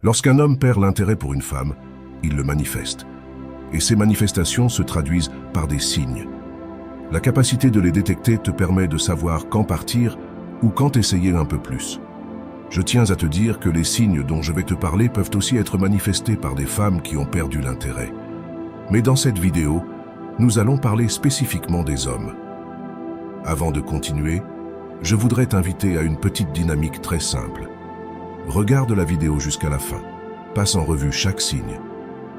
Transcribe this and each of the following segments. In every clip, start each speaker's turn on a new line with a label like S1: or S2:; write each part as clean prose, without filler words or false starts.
S1: Lorsqu'un homme perd l'intérêt pour une femme, il le manifeste. Et ces manifestations se traduisent par des signes. La capacité de les détecter te permet de savoir quand partir ou quand essayer un peu plus. Je tiens à te dire que les signes dont je vais te parler peuvent aussi être manifestés par des femmes qui ont perdu l'intérêt. Mais dans cette vidéo, nous allons parler spécifiquement des hommes. Avant de continuer, je voudrais t'inviter à une petite dynamique très simple. Regarde la vidéo jusqu'à la fin, passe en revue chaque signe,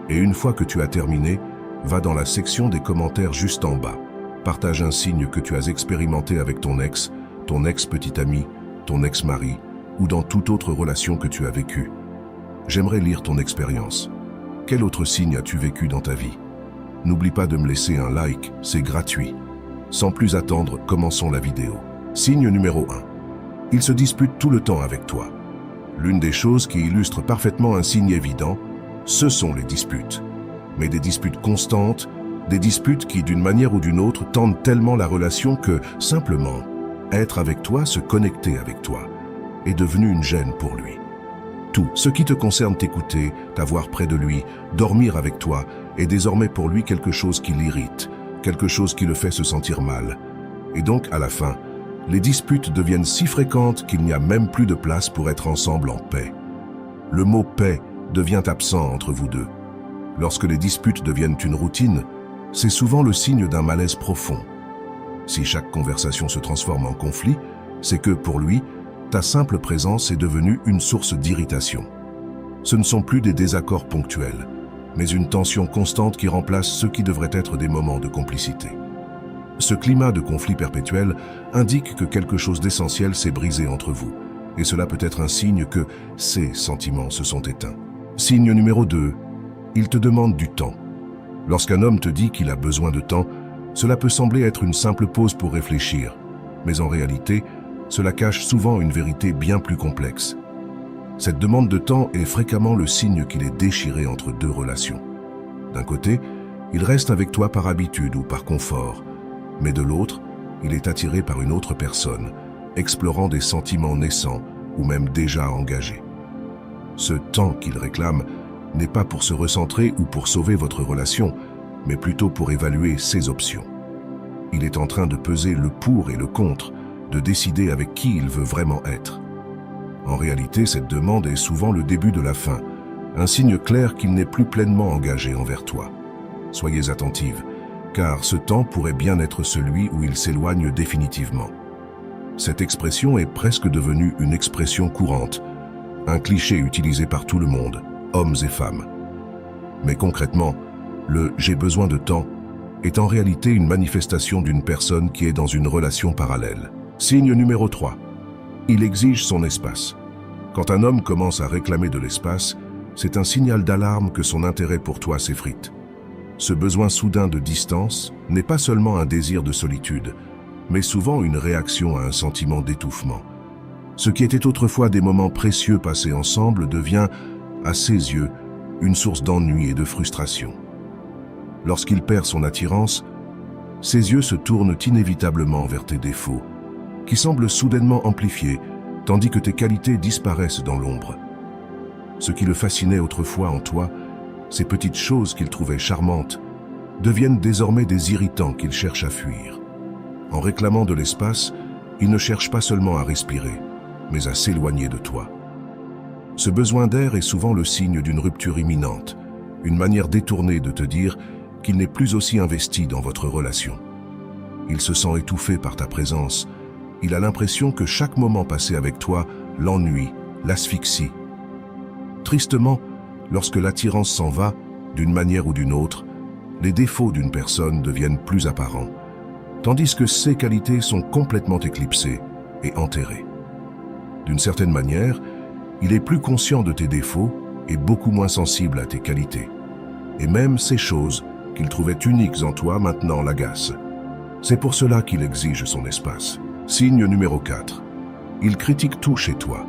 S1: et une fois que tu as terminé, va dans la section des commentaires juste en bas. Partage un signe que tu as expérimenté avec ton ex-petit ami, ton ex-mari, ou dans toute autre relation que tu as vécue. J'aimerais lire ton expérience. Quel autre signe as-tu vécu dans ta vie? N'oublie pas de me laisser un like, c'est gratuit. Sans plus attendre, commençons la vidéo. Signe numéro 1. Il se dispute tout le temps avec toi. L'une des choses qui illustre parfaitement un signe évident, ce sont les disputes. Mais des disputes constantes, des disputes qui, d'une manière ou d'une autre, tendent tellement la relation que, simplement, être avec toi, se connecter avec toi, est devenu une gêne pour lui. Tout ce qui te concerne, t'écouter, t'avoir près de lui, dormir avec toi, est désormais pour lui quelque chose qui l'irrite, quelque chose qui le fait se sentir mal. Et donc, à la fin, les disputes deviennent si fréquentes qu'il n'y a même plus de place pour être ensemble en paix. Le mot « paix » devient absent entre vous deux. Lorsque les disputes deviennent une routine, c'est souvent le signe d'un malaise profond. Si chaque conversation se transforme en conflit, c'est que, pour lui, ta simple présence est devenue une source d'irritation. Ce ne sont plus des désaccords ponctuels, mais une tension constante qui remplace ce qui devrait être des moments de complicité. Ce climat de conflit perpétuel indique que quelque chose d'essentiel s'est brisé entre vous, et cela peut être un signe que ces sentiments se sont éteints. Signe numéro 2. Il te demande du temps. Lorsqu'un homme te dit qu'il a besoin de temps, cela peut sembler être une simple pause pour réfléchir, mais en réalité, cela cache souvent une vérité bien plus complexe. Cette demande de temps est fréquemment le signe qu'il est déchiré entre deux relations. D'un côté, il reste avec toi par habitude ou par confort, mais de l'autre, il est attiré par une autre personne, explorant des sentiments naissants ou même déjà engagés. Ce temps qu'il réclame n'est pas pour se recentrer ou pour sauver votre relation, mais plutôt pour évaluer ses options. Il est en train de peser le pour et le contre, de décider avec qui il veut vraiment être. En réalité, cette demande est souvent le début de la fin, un signe clair qu'il n'est plus pleinement engagé envers toi. Soyez attentive, car ce temps pourrait bien être celui où il s'éloigne définitivement. Cette expression est presque devenue une expression courante, un cliché utilisé par tout le monde, hommes et femmes. Mais concrètement, le « j'ai besoin de temps » est en réalité une manifestation d'une personne qui est dans une relation parallèle. Signe numéro 3. Il exige son espace. Quand un homme commence à réclamer de l'espace, c'est un signal d'alarme que son intérêt pour toi s'effrite. Ce besoin soudain de distance n'est pas seulement un désir de solitude, mais souvent une réaction à un sentiment d'étouffement. Ce qui était autrefois des moments précieux passés ensemble devient, à ses yeux, une source d'ennui et de frustration. Lorsqu'il perd son attirance, ses yeux se tournent inévitablement vers tes défauts, qui semblent soudainement amplifiés, tandis que tes qualités disparaissent dans l'ombre. Ce qui le fascinait autrefois en toi, ces petites choses qu'il trouvait charmantes, deviennent désormais des irritants qu'il cherche à fuir. En réclamant de l'espace, il ne cherche pas seulement à respirer, mais à s'éloigner de toi. Ce besoin d'air est souvent le signe d'une rupture imminente, une manière détournée de te dire qu'il n'est plus aussi investi dans votre relation. Il se sent étouffé par ta présence. Il a l'impression que chaque moment passé avec toi l'ennuie, l'asphyxie. Tristement, lorsque l'attirance s'en va, d'une manière ou d'une autre, les défauts d'une personne deviennent plus apparents, tandis que ses qualités sont complètement éclipsées et enterrées. D'une certaine manière, il est plus conscient de tes défauts et beaucoup moins sensible à tes qualités. Et même ces choses qu'il trouvait uniques en toi maintenant l'agacent. C'est pour cela qu'il exige son espace. Signe numéro 4. Il critique tout chez toi.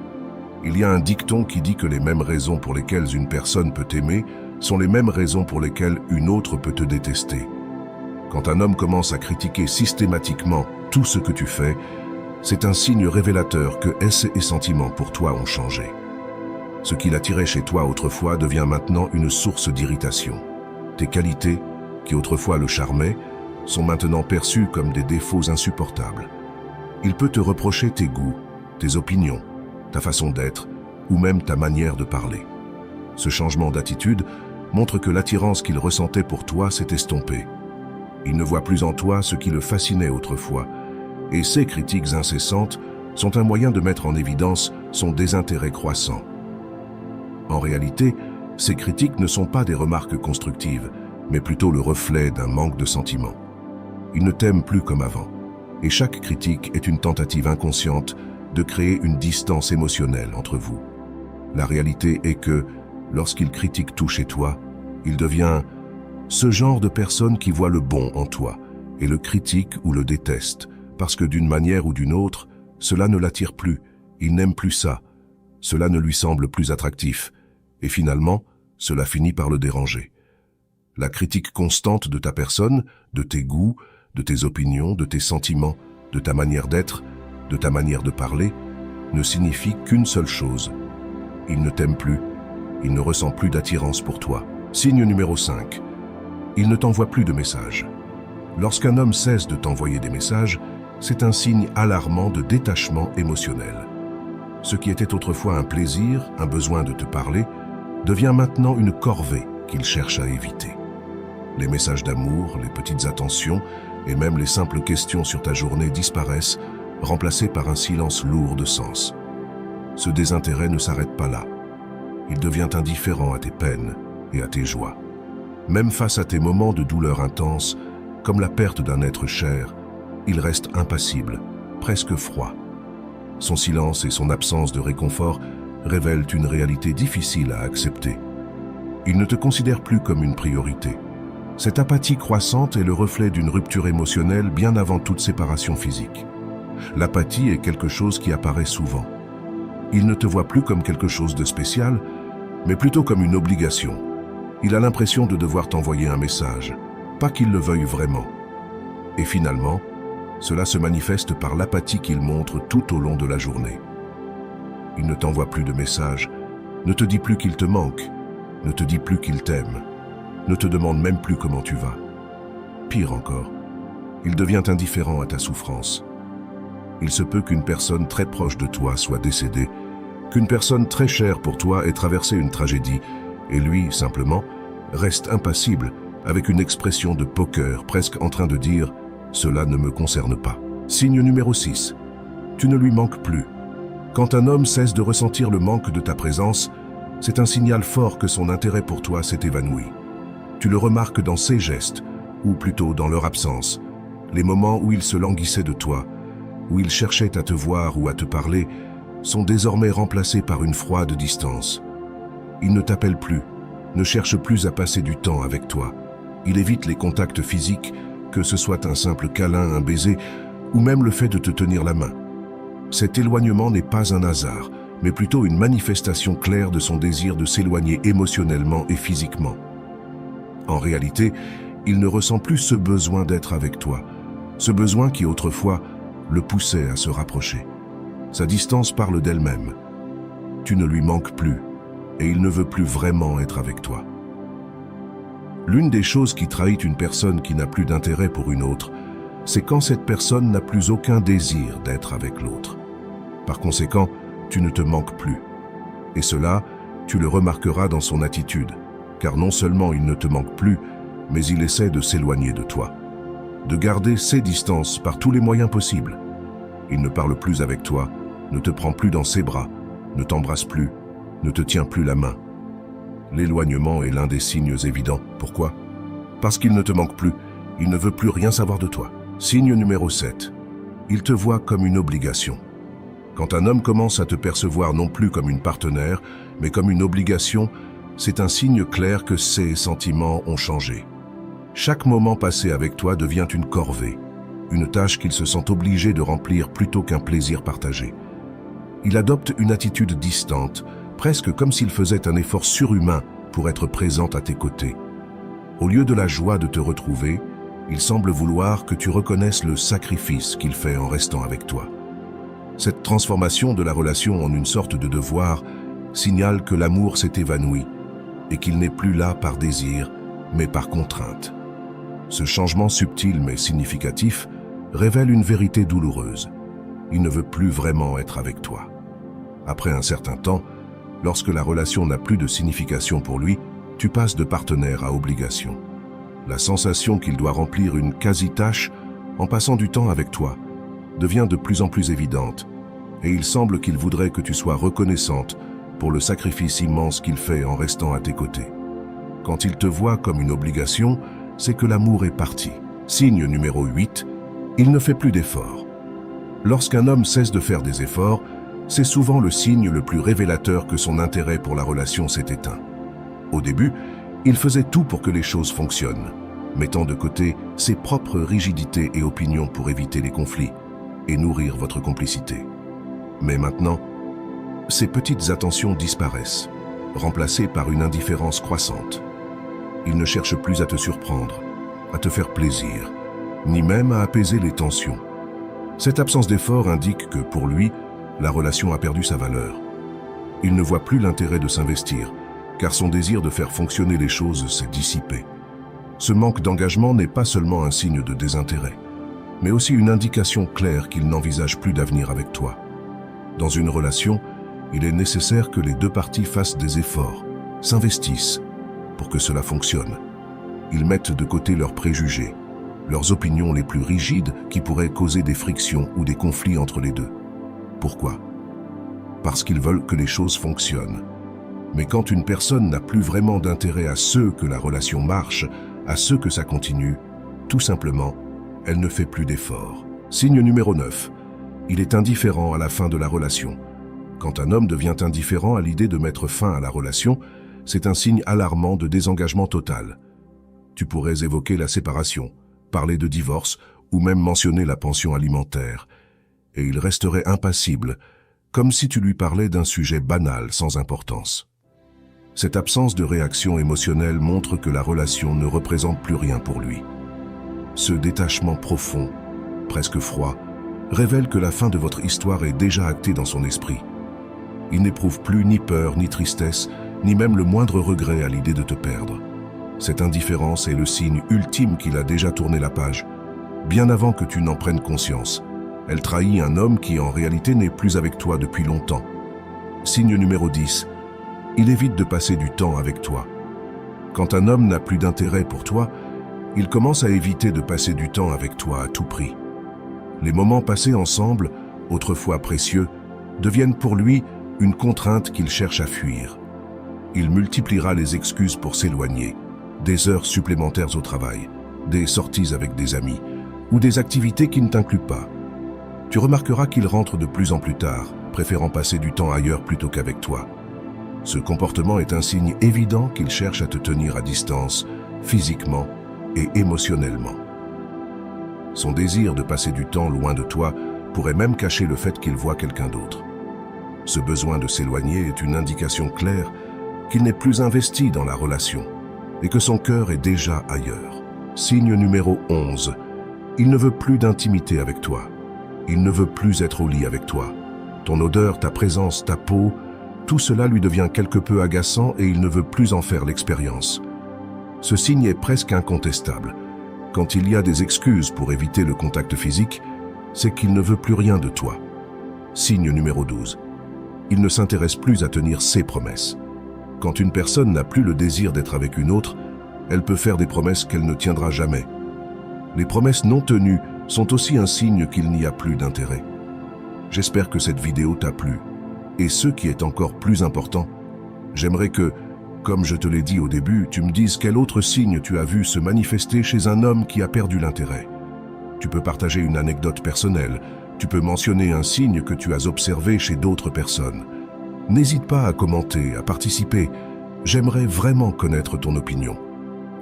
S1: Il y a un dicton qui dit que les mêmes raisons pour lesquelles une personne peut t'aimer sont les mêmes raisons pour lesquelles une autre peut te détester. Quand un homme commence à critiquer systématiquement tout ce que tu fais, c'est un signe révélateur que ses sentiments pour toi ont changé. Ce qu'il attirait chez toi autrefois devient maintenant une source d'irritation. Tes qualités, qui autrefois le charmaient, sont maintenant perçues comme des défauts insupportables. Il peut te reprocher tes goûts, tes opinions, ta façon d'être ou même ta manière de parler. Ce changement d'attitude montre que l'attirance qu'il ressentait pour toi s'est estompée. Il ne voit plus en toi ce qui le fascinait autrefois, et ces critiques incessantes sont un moyen de mettre en évidence son désintérêt croissant. En réalité, ces critiques ne sont pas des remarques constructives, mais plutôt le reflet d'un manque de sentiment. Il ne t'aime plus comme avant, et chaque critique est une tentative inconsciente de créer une distance émotionnelle entre vous. La réalité est que, lorsqu'il critique tout chez toi, il devient ce genre de personne qui voit le bon en toi et le critique ou le déteste, parce que d'une manière ou d'une autre, cela ne l'attire plus, il n'aime plus ça, cela ne lui semble plus attractif, et finalement, cela finit par le déranger. La critique constante de ta personne, de tes goûts, de tes opinions, de tes sentiments, de ta manière d'être, de ta manière de parler, ne signifie qu'une seule chose. Il ne t'aime plus, il ne ressent plus d'attirance pour toi. Signe numéro 5. Il ne t'envoie plus de messages. Lorsqu'un homme cesse de t'envoyer des messages, c'est un signe alarmant de détachement émotionnel. Ce qui était autrefois un plaisir, un besoin de te parler, devient maintenant une corvée qu'il cherche à éviter. Les messages d'amour, les petites attentions et même les simples questions sur ta journée disparaissent, remplacés par un silence lourd de sens. Ce désintérêt ne s'arrête pas là. Il devient indifférent à tes peines et à tes joies. Même face à tes moments de douleur intense, comme la perte d'un être cher, il reste impassible, presque froid. Son silence et son absence de réconfort révèlent une réalité difficile à accepter. Il ne te considère plus comme une priorité. Cette apathie croissante est le reflet d'une rupture émotionnelle bien avant toute séparation physique. L'apathie est quelque chose qui apparaît souvent. Il ne te voit plus comme quelque chose de spécial, mais plutôt comme une obligation. Il a l'impression de devoir t'envoyer un message, pas qu'il le veuille vraiment. Et finalement, cela se manifeste par l'apathie qu'il montre tout au long de la journée. Il ne t'envoie plus de messages, ne te dit plus qu'il te manque, ne te dit plus qu'il t'aime, ne te demande même plus comment tu vas. Pire encore, il devient indifférent à ta souffrance. Il se peut qu'une personne très proche de toi soit décédée, qu'une personne très chère pour toi ait traversé une tragédie, et lui, simplement, reste impassible, avec une expression de poker, presque en train de dire « cela ne me concerne pas ». Signe numéro 6. Tu ne lui manques plus. Quand un homme cesse de ressentir le manque de ta présence, c'est un signal fort que son intérêt pour toi s'est évanoui. Tu le remarques dans ses gestes, ou plutôt dans leur absence, les moments où il se languissait de toi, où il cherchait à te voir ou à te parler, sont désormais remplacés par une froide distance. Il ne t'appelle plus, ne cherche plus à passer du temps avec toi. Il évite les contacts physiques, que ce soit un simple câlin, un baiser, ou même le fait de te tenir la main. Cet éloignement n'est pas un hasard, mais plutôt une manifestation claire de son désir de s'éloigner émotionnellement et physiquement. En réalité, il ne ressent plus ce besoin d'être avec toi, ce besoin qui autrefois le poussait à se rapprocher. Sa distance parle d'elle-même. Tu ne lui manques plus, et il ne veut plus vraiment être avec toi. L'une des choses qui trahit une personne qui n'a plus d'intérêt pour une autre, c'est quand cette personne n'a plus aucun désir d'être avec l'autre. Par conséquent, tu ne te manques plus. Et cela, tu le remarqueras dans son attitude, car non seulement il ne te manque plus, mais il essaie de s'éloigner de toi, de garder ses distances par tous les moyens possibles. Il ne parle plus avec toi, ne te prend plus dans ses bras, ne t'embrasse plus, ne te tient plus la main. L'éloignement est l'un des signes évidents. Pourquoi? Parce qu'il ne te manque plus, il ne veut plus rien savoir de toi. Signe numéro 7. Il te voit comme une obligation. Quand un homme commence à te percevoir non plus comme une partenaire, mais comme une obligation, c'est un signe clair que ses sentiments ont changé. Chaque moment passé avec toi devient une corvée, une tâche qu'il se sent obligé de remplir plutôt qu'un plaisir partagé. Il adopte une attitude distante, presque comme s'il faisait un effort surhumain pour être présent à tes côtés. Au lieu de la joie de te retrouver, il semble vouloir que tu reconnaisses le sacrifice qu'il fait en restant avec toi. Cette transformation de la relation en une sorte de devoir signale que l'amour s'est évanoui et qu'il n'est plus là par désir, mais par contrainte. Ce changement subtil mais significatif révèle une vérité douloureuse. Il ne veut plus vraiment être avec toi. Après un certain temps, lorsque la relation n'a plus de signification pour lui, tu passes de partenaire à obligation. La sensation qu'il doit remplir une quasi-tâche en passant du temps avec toi devient de plus en plus évidente, et il semble qu'il voudrait que tu sois reconnaissante pour le sacrifice immense qu'il fait en restant à tes côtés. Quand il te voit comme une obligation, c'est que l'amour est parti. Signe numéro 8, il ne fait plus d'efforts. Lorsqu'un homme cesse de faire des efforts, c'est souvent le signe le plus révélateur que son intérêt pour la relation s'est éteint. Au début, il faisait tout pour que les choses fonctionnent, mettant de côté ses propres rigidités et opinions pour éviter les conflits et nourrir votre complicité. Mais maintenant, ces petites attentions disparaissent, remplacées par une indifférence croissante. Il ne cherche plus à te surprendre, à te faire plaisir, ni même à apaiser les tensions. Cette absence d'effort indique que, pour lui, la relation a perdu sa valeur. Il ne voit plus l'intérêt de s'investir, car son désir de faire fonctionner les choses s'est dissipé. Ce manque d'engagement n'est pas seulement un signe de désintérêt, mais aussi une indication claire qu'il n'envisage plus d'avenir avec toi. Dans une relation, il est nécessaire que les deux parties fassent des efforts, s'investissent, pour que cela fonctionne. Ils mettent de côté leurs préjugés, leurs opinions les plus rigides qui pourraient causer des frictions ou des conflits entre les deux. Pourquoi? Parce qu'ils veulent que les choses fonctionnent. Mais quand une personne n'a plus vraiment d'intérêt à ce que la relation marche, à ce que ça continue, tout simplement, elle ne fait plus d'efforts. Signe numéro 9. Il est indifférent à la fin de la relation. Quand un homme devient indifférent à l'idée de mettre fin à la relation, c'est un signe alarmant de désengagement total. Tu pourrais évoquer la séparation, parler de divorce ou même mentionner la pension alimentaire. Et il resterait impassible, comme si tu lui parlais d'un sujet banal sans importance. Cette absence de réaction émotionnelle montre que la relation ne représente plus rien pour lui. Ce détachement profond, presque froid, révèle que la fin de votre histoire est déjà actée dans son esprit. Il n'éprouve plus ni peur, ni tristesse, ni même le moindre regret à l'idée de te perdre. Cette indifférence est le signe ultime qu'il a déjà tourné la page, bien avant que tu n'en prennes conscience. Elle trahit un homme qui en réalité n'est plus avec toi depuis longtemps. Signe numéro 10. Il évite de passer du temps avec toi. Quand un homme n'a plus d'intérêt pour toi, il commence à éviter de passer du temps avec toi à tout prix. Les moments passés ensemble, autrefois précieux, deviennent pour lui une contrainte qu'il cherche à fuir. Il multipliera les excuses pour s'éloigner, des heures supplémentaires au travail, des sorties avec des amis ou des activités qui ne t'incluent pas. Tu remarqueras qu'il rentre de plus en plus tard, préférant passer du temps ailleurs plutôt qu'avec toi. Ce comportement est un signe évident qu'il cherche à te tenir à distance, physiquement et émotionnellement. Son désir de passer du temps loin de toi pourrait même cacher le fait qu'il voit quelqu'un d'autre. Ce besoin de s'éloigner est une indication claire qu'il n'est plus investi dans la relation et que son cœur est déjà ailleurs. Signe numéro 11. Il ne veut plus d'intimité avec toi. Il ne veut plus être au lit avec toi. Ton odeur, ta présence, ta peau, tout cela lui devient quelque peu agaçant et il ne veut plus en faire l'expérience. Ce signe est presque incontestable. Quand il y a des excuses pour éviter le contact physique, c'est qu'il ne veut plus rien de toi. Signe numéro 12. Il ne s'intéresse plus à tenir ses promesses. Quand une personne n'a plus le désir d'être avec une autre, elle peut faire des promesses qu'elle ne tiendra jamais. Les promesses non tenues sont aussi un signe qu'il n'y a plus d'intérêt. J'espère que cette vidéo t'a plu. Et ce qui est encore plus important, j'aimerais que, comme je te l'ai dit au début, tu me dises quel autre signe tu as vu se manifester chez un homme qui a perdu l'intérêt. Tu peux partager une anecdote personnelle, tu peux mentionner un signe que tu as observé chez d'autres personnes. N'hésite pas à commenter, à participer. J'aimerais vraiment connaître ton opinion.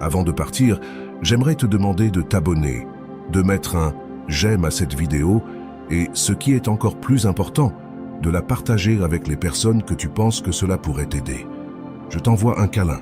S1: Avant de partir, j'aimerais te demander de t'abonner, de mettre un « j'aime » à cette vidéo et, ce qui est encore plus important, de la partager avec les personnes que tu penses que cela pourrait t'aider. Je t'envoie un câlin.